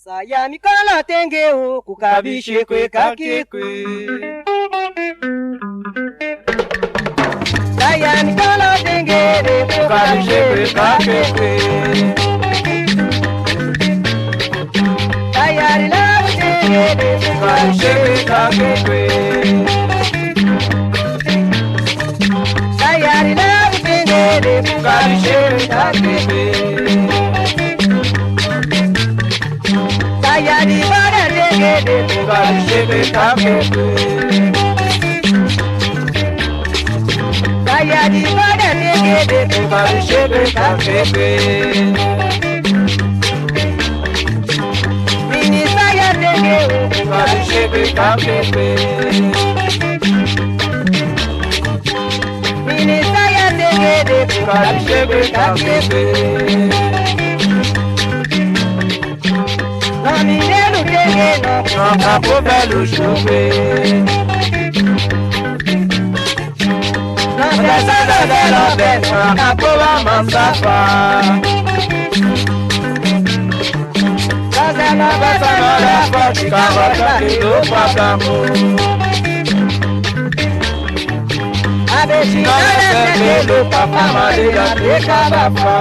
Saya mikala tenge o kukabishe kwe kakekwe. Saya mikala tenge de kukabishe kwe kakekwe. Saya rilabu tenge de kukabishe kwe kakekwe. Saya rilabu tenge de kukabishe kwe kakekwe. Saya di mana denge de kukabishe kwe kakekwe. Saya di mana denge de kukabishe kwe kakekwe. Mini saya denge kukabishe kwe kakekwe. Mini saya denge de kukabishe kwe kakekwe. Minero denge no kapo belo chuve. Na pesada dela bela kapo la mansafa. Fazendo a pesada da forte cavata que do pagamo. A beijinha é do papá madeira de cavafa.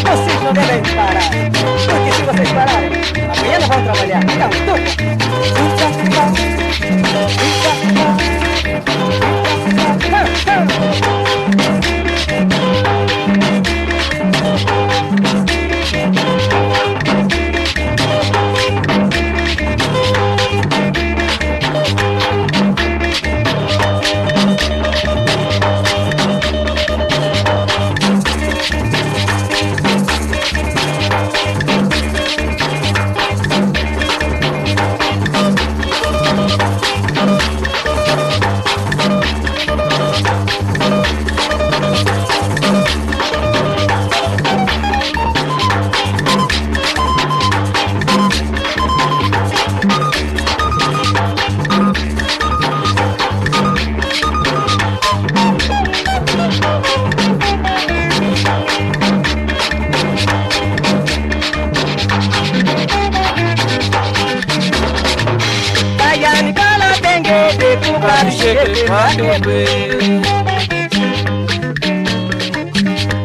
Vocês não devem parar, porque se vocês pararem, amanhã não vão trabalhar. Então,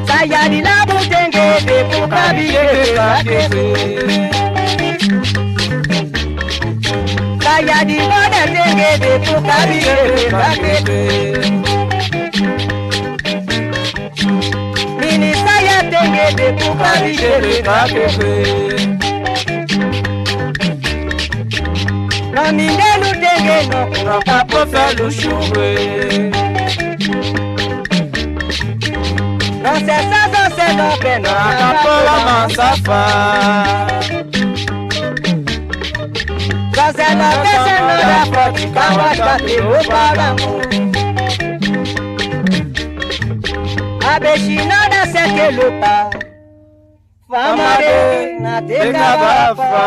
saya di labu tenge de kukabishe kakekwe. Saya di mana tenge de kukabishe kakekwe. Mini saya tenge de kukabishe kakekwe. Na minelu denge no kapo felu chuve. Não cessa, você não vê, não acabou a mansafa. Fazendo a descendo da forte, cavata de pagamo. A beijina da sete lupa, fama de na de cavafa.